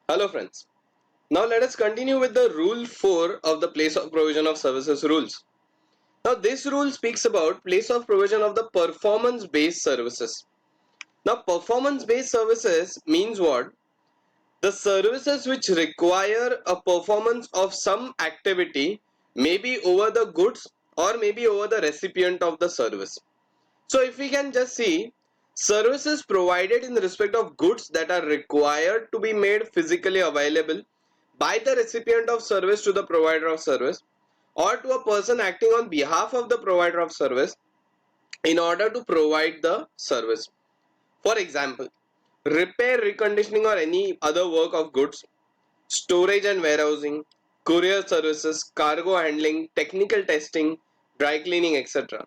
Hello friends. Now let us continue with the rule 4 of the place of provision of services rules. Now this rule speaks about place of provision of the performance based services. Now performance based services means what? The services which require a performance of some activity, maybe over the goods or maybe over the recipient of the service. So if we can just see, services provided in respect of goods that are required to be made physically available by the recipient of service to the provider of service, or to a person acting on behalf of the provider of service in order to provide the service. For example, repair, reconditioning or any other work of goods, storage and warehousing, courier services, cargo handling, technical testing, dry cleaning, etc.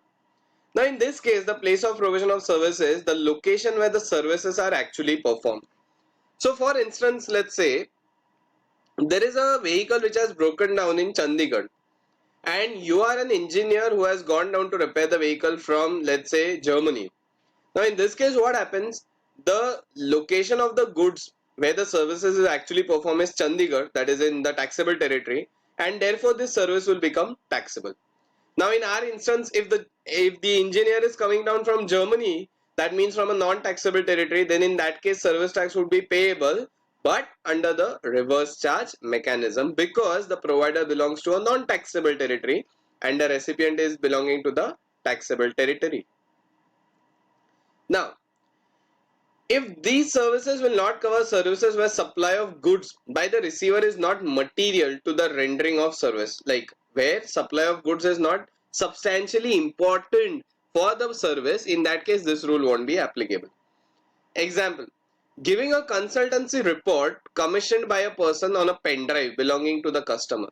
Now in this case, the place of provision of service is the location where the services are actually performed. So for instance, let's say there is a vehicle which has broken down in Chandigarh, and you are an engineer who has gone down to repair the vehicle from, let's say, Germany. Now in this case, what happens? The location of the goods where the services is actually performed is Chandigarh, that is in the taxable territory, and therefore this service will become taxable. Now in our instance, if the engineer is coming down from Germany, that means from a non-taxable territory, then in that case service tax would be payable, but under the reverse charge mechanism, because the provider belongs to a non-taxable territory and the recipient is belonging to the taxable territory. Now if these services will not cover services where supply of goods by the receiver is not material to the rendering of service, like where supply of goods is not substantially important for the service, in that case this rule won't be applicable. Example, giving a consultancy report commissioned by a person on a pen drive belonging to the customer.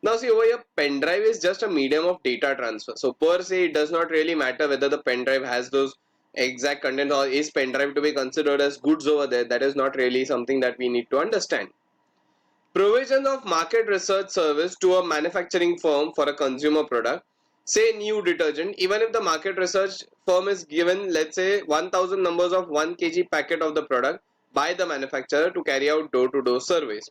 Now see, over here pen drive is just a medium of data transfer, so per se it does not really matter whether the pen drive has those exact content or is pen drive to be considered as goods over there. That is not really something that we need to understand. Provision of market research service to a manufacturing firm for a consumer product, say new detergent, even if the market research firm is given, let's say, 1000 numbers of 1 kg packet of the product by the manufacturer to carry out door to door surveys.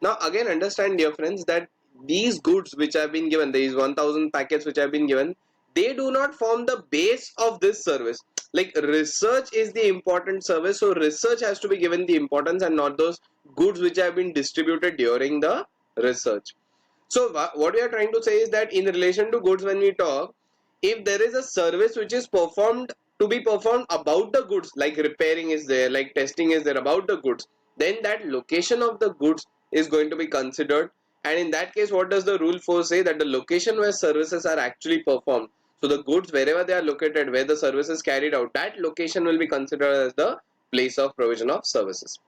Now again understand, dear friends, that these goods which have been given, these 1000 packets which have been given, they do not form the base of this service. Like research is the important service, so research has to be given the importance and not those goods which have been distributed during the research. So what we are trying to say is that in relation to goods, when we talk, if there is a service which is performed to be performed about the goods, like repairing is there, like testing is there about the goods, then that location of the goods is going to be considered. And in that case, what does the rule 4 say? That the location where services are actually performed, so the goods wherever they are located, where the service is carried out, that location will be considered as the place of provision of services.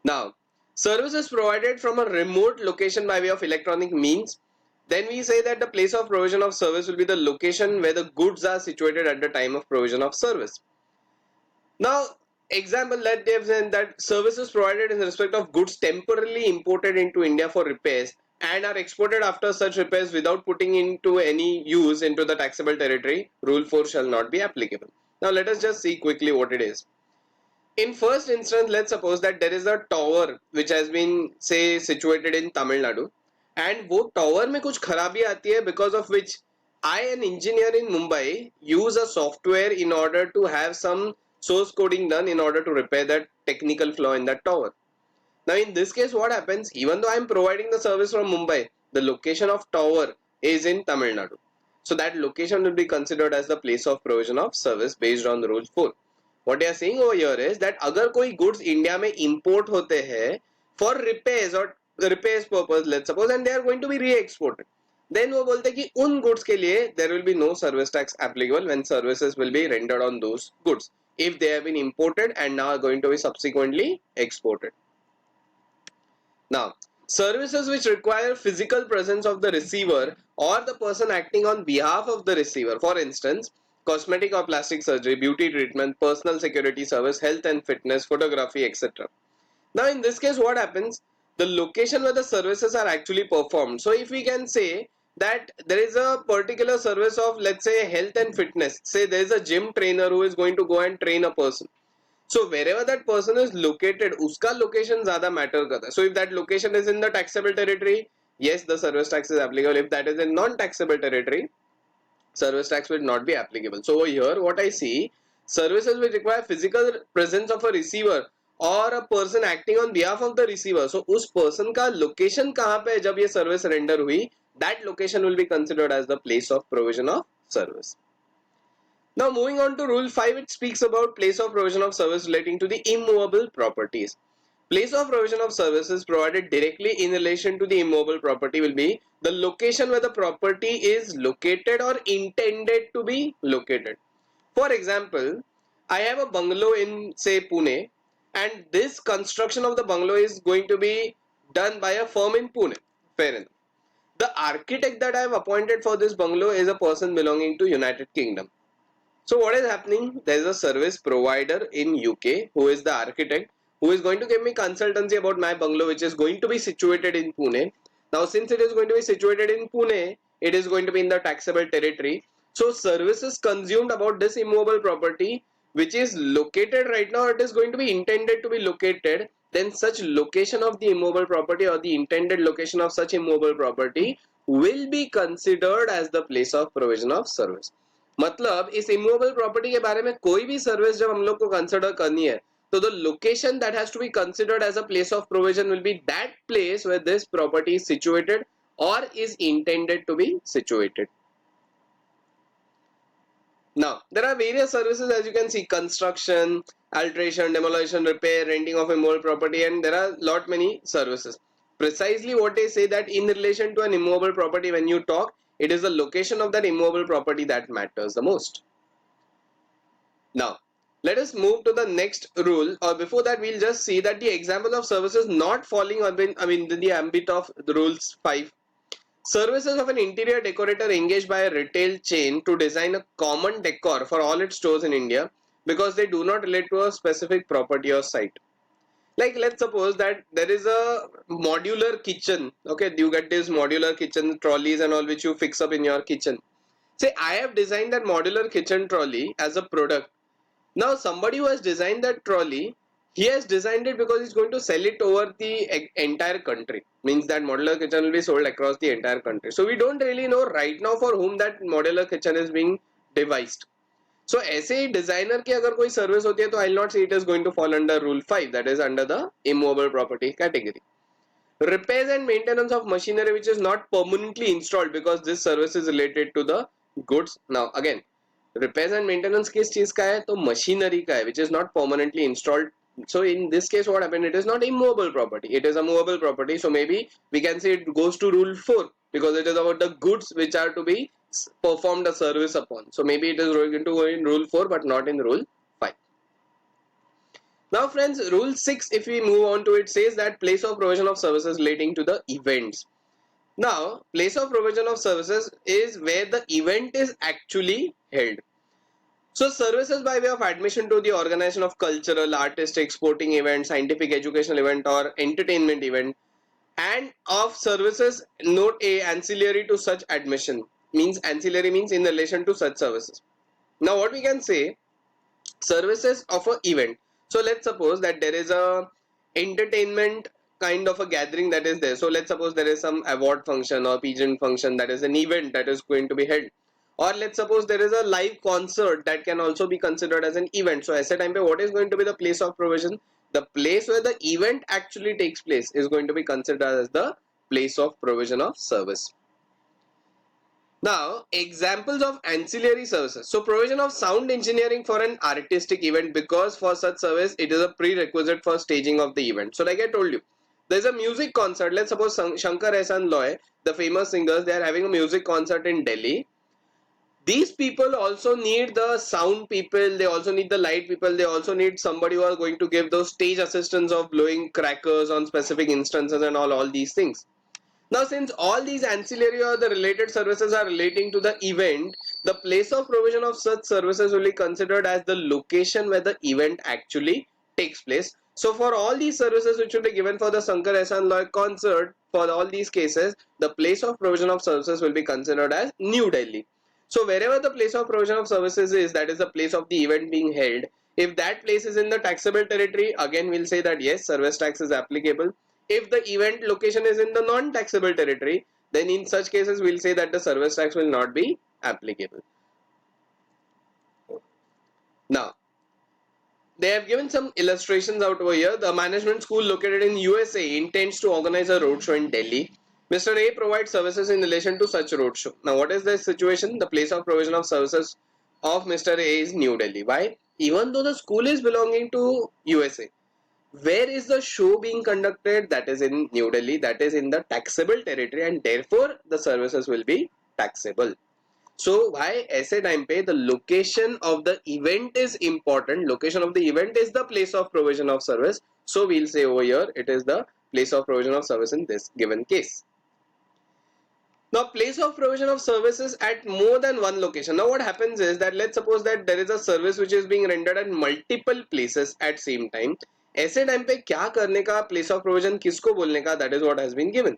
Now, services provided from a remote location by way of electronic means, then we say that the place of provision of service will be the location where the goods are situated at the time of provision of service. Now, example, let they have said that services provided in respect of goods temporarily imported into India for repairs and are exported after such repairs without putting into any use into the taxable territory, rule 4 shall not be applicable. Now let us just see quickly what it is. In first instance, let's suppose that there is a tower which has been, say, situated in Tamil Nadu, and वो tower में कुछ खराबी आती है, because of which I, an engineer in Mumbai, use a software in order to have some source coding done in order to repair that technical flaw in that tower. Now in this case, what happens? Even though I am providing the service from Mumbai, the location of tower is in Tamil Nadu. So that location will be considered as the place of provision of service based on the rule 4. What they are saying over here is that अगर कोई goods India में import होते हैं for repairs or repairs purpose, let's suppose, and they are going to be re-exported, then वो बोलते हैं कि उन goods के लिए there will be no service tax applicable when services will be rendered on those goods if they have been imported and now are going to be subsequently exported. Now, services which require physical presence of the receiver or the person acting on behalf of the receiver, for instance, cosmetic or plastic surgery, beauty treatment, personal security service, health and fitness, photography, etc. Now, in this case, what happens? The location where the services are actually performed. So, if we can say that there is a particular service of, let's say, health and fitness, say there is a gym trainer who is going to go and train a person. So wherever that person is located, uska location ज़्यादा matter करता है. So if that location is in the taxable territory, yes, the service tax is applicable. If that is in non-taxable territory, service tax will not be applicable. So over here, what I see, services which require physical presence of a receiver or a person acting on behalf of the receiver. So उस person का location कहाँ पे है जब ये service render हुई, that location will be considered as the place of provision of service. Now moving on to rule 5, it speaks about place of provision of service relating to the immovable properties. Place of provision of services provided directly in relation to the immovable property will be the location where the property is located or intended to be located. For example, I have a bungalow in say Pune, and this construction of the bungalow is going to be done by a firm in Pune. Fair enough. The architect that I have appointed for this bungalow is a person belonging to United Kingdom. So what is happening? There is a service provider in UK who is the architect, who is going to give me consultancy about my bungalow, which is going to be situated in Pune. Now since it is going to be situated in Pune, it is going to be in the taxable territory. So services consumed about this immovable property which is located right now, it is going to be intended to be located, then such location of the immovable property or the intended location of such immovable property will be considered as the place of provision of service. मतलब इस immovable property के बारे में कोई भी service जब हम लोग को कंसिडर करनी है, तो the location that has to be considered as a place of provision will be that place where this property is situated और is intended to be situated. Now there are various services, as you can see: construction, alteration, demolition, repair, renting of immovable property, and there are lot many services. Precisely what they say, that in relation to an immovable property, when you talk, it is the location of that immovable property that matters the most. Now let us move to the next rule, or before that we'll just see that the example of services not falling in the ambit of the rules 5. Services of an interior decorator engaged by a retail chain to design a common decor for all its stores in India because they do not relate to a specific property or site. Like let's suppose that there is a modular kitchen. Okay, you get this modular kitchen trolleys and all which you fix up in your kitchen. Say I have designed that modular kitchen trolley as a product. Now somebody who has designed that trolley, he has designed it because he's going to sell it over the entire country. Means that modular kitchen will be sold across the entire country. So we don't really know right now for whom that modular kitchen is being devised. So ऐसे ही designer की अगर कोई service होती है तो I'll not say it is going to fall under rule 5, that is under the immovable property category. Repairs and maintenance of machinery which is not permanently installed, because this service is related to the goods. Now again, repairs and maintenance किस चीज का है? तो machinery का है, which is not permanently installed. So in this case what happened, it is not immovable property, it is a movable property. So maybe we can say it goes to rule 4 because it is about the goods which are to be performed a service upon. So maybe it is going to go in rule 4 but not in rule 5. Now friends, rule 6, if we move on to it, says that place of provision of services relating to the events. Now place of provision of services is where the event is actually held. So services by way of admission to the organization of cultural, artistic, sporting event, scientific, educational event or entertainment event, and of services note A ancillary to such admission. Means ancillary means in relation to such services. Now what we can say, services of an event. So let's suppose that there is a entertainment kind of a gathering that is there. So let's suppose there is some award function or pageant function, that is an event that is going to be held. Or let's suppose there is a live concert that can also be considered as an event. So ऐसे time पे what is going to be the place of provision? The place where the event actually takes place is going to be considered as the place of provision of service. Now, examples of ancillary services. So, provision of sound engineering for an artistic event, because for such service it is a prerequisite for staging of the event. So, like I told you, there's a music concert. Let's suppose Shankar Ehsaan Loy, the famous singers, they are having a music concert in Delhi. These people also need the sound people, they also need the light people, they also need somebody who are going to give those stage assistance of blowing crackers on specific instances and all these things. Now since all these ancillary or the related services are relating to the event, the place of provision of such services will be considered as the location where the event actually takes place. So for all these services which will be given for the Shankar Ehsaan Loy concert, for all these cases, the place of provision of services will be considered as New Delhi. So wherever the place of provision of services is, that is the place of the event being held, If that place is in the taxable territory, again we'll say that yes, service tax is applicable. If the event location is in the non-taxable territory, then in such cases we'll say that the service tax will not be applicable. Now, they have given some illustrations out over here. The management school located in USA intends to organize a roadshow in Delhi. Mr. A provides services in relation to such roadshow. Now, what is the situation? The place of provision of services of Mr. A is New Delhi. Why? Even though the school is belonging to USA, where is the show being conducted? That is in New Delhi. That is in the taxable territory, and therefore the services will be taxable. So why ऐसे time पे the location of the event is important. Location of the event is the place of provision of service. So we'll say over here it is the place of provision of service in this given case. Now, place of provision of services at more than one location. Now what happens is that let's suppose that there is a service which is being rendered at multiple places at same time. ऐसे time पे क्या करने का, place of provision किसको बोलने का, that is what has been given.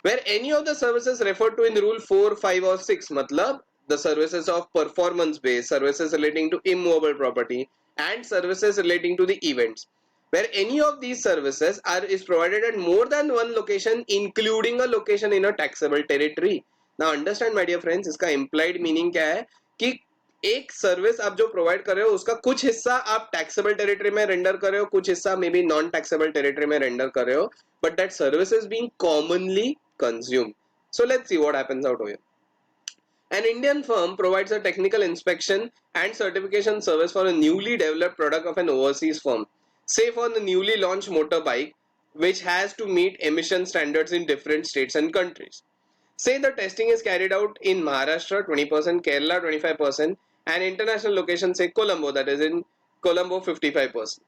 Where any of the services referred to in rule 4, 5 or 6, matlab the services of performance based, services relating to immovable property and services relating to the events, where any of these services is provided at more than one location including a location in a taxable territory. Now understand my dear friends, इसका implied meaning क्या है कि एक service आप जो provide कर रहे हो उसका कुछ हिस्सा आप टैक्सेबल टेरिटरी में रेंडर कर रहे हो, कुछ हिस्सा may be non taxable territory में रेंडर कर रहे हो, but that service is being commonly consumed. So let's see what happens out here. An Indian firm provides a technical inspection and certification service for a newly developed product of an overseas firm. Say for the newly launched motorbike which has to meet emission standards in different states and countries. Say the testing is carried out in Maharashtra 20%, Kerala 25% and international location say Colombo, that is in Colombo 55%.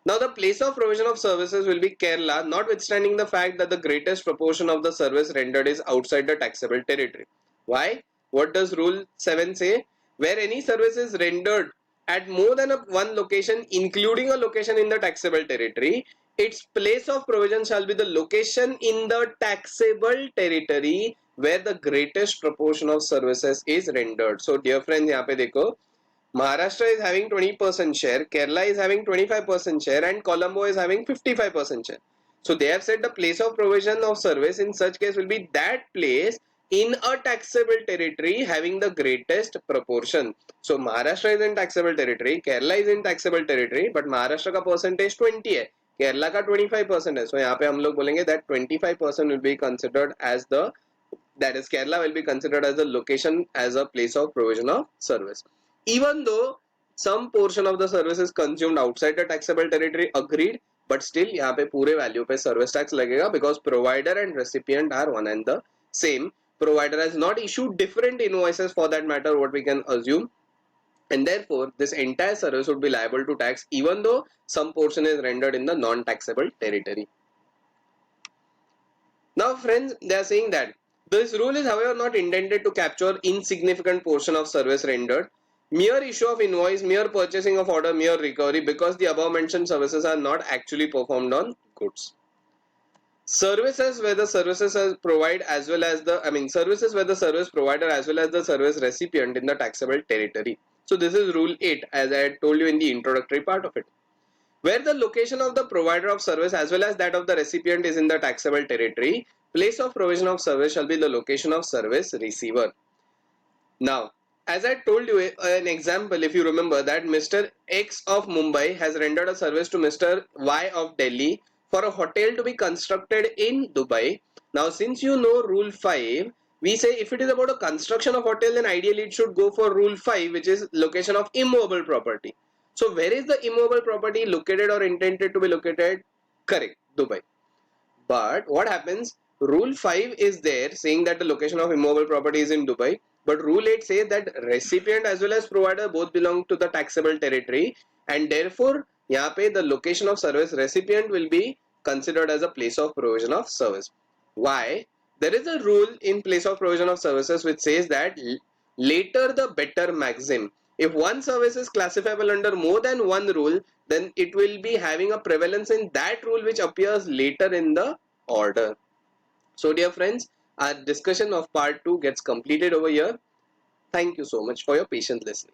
Now the place of provision of services will be Kerala, notwithstanding the fact that the greatest proportion of the service rendered is outside the taxable territory. Why? What does rule 7 say? Where any service is rendered at more than one location including a location in the taxable territory, its place of provision shall be the location in the taxable territory where the greatest proportion of services is rendered. So dear friends, यहाँ पे देखो Maharashtra is having 20% share, Kerala is having 25% share and Colombo is having 55% share. So they have said the place of provision of service in such case will be that place in a taxable territory having the greatest proportion. So Maharashtra is in taxable territory, Kerala is in taxable territory, but Maharashtra का percentage 20 है, Kerala का 25% है. So यहाँ पे हम लोग बोलेंगे that 25% will be considered as the, that is Kerala will be considered as the location as a place of provision of service. Even though some portion of the service is consumed outside the taxable territory, agreed, but still यहाँ पे पूरे value पे service tax लगेगा because provider and recipient are one and the same. Provider has not issued different invoices for that matter, what we can assume, and therefore this entire service would be liable to tax even though some portion is rendered in the non-taxable territory. Now friends, they are saying that this rule is however not intended to capture insignificant portion of service rendered, mere issue of invoice, mere purchasing of order, mere recovery, because the above mentioned services are not actually performed on goods. Services where the services provide as well as the, services where the service provider as well as the service recipient in the taxable territory. So this is rule 8 as I had told you in the introductory part of it. Where the location of the provider of service as well as that of the recipient is in the taxable territory, place of provision of service shall be the location of service receiver. Now, as I told you an example, if you remember that Mr. X of Mumbai has rendered a service to Mr. Y of Delhi for a hotel to be constructed in Dubai. Now, since you know rule 5, we say if it is about a construction of hotel, then ideally it should go for rule 5, which is location of immovable property. So where is the immovable property located or intended to be located? Correct, Dubai. But what happens? Rule 5 is there saying that the location of immovable property is in Dubai. But rule 8 says that recipient as well as provider both belong to the taxable territory, and therefore यहाँ पे the location of service recipient will be considered as a place of provision of service. Why? There is a rule in place of provision of services which says that later the better maxim. If one service is classifiable under more than one rule, then it will be having a prevalence in that rule which appears later in the order. So dear friends, our discussion of part 2 gets completed over here. Thank you so much for your patient listening.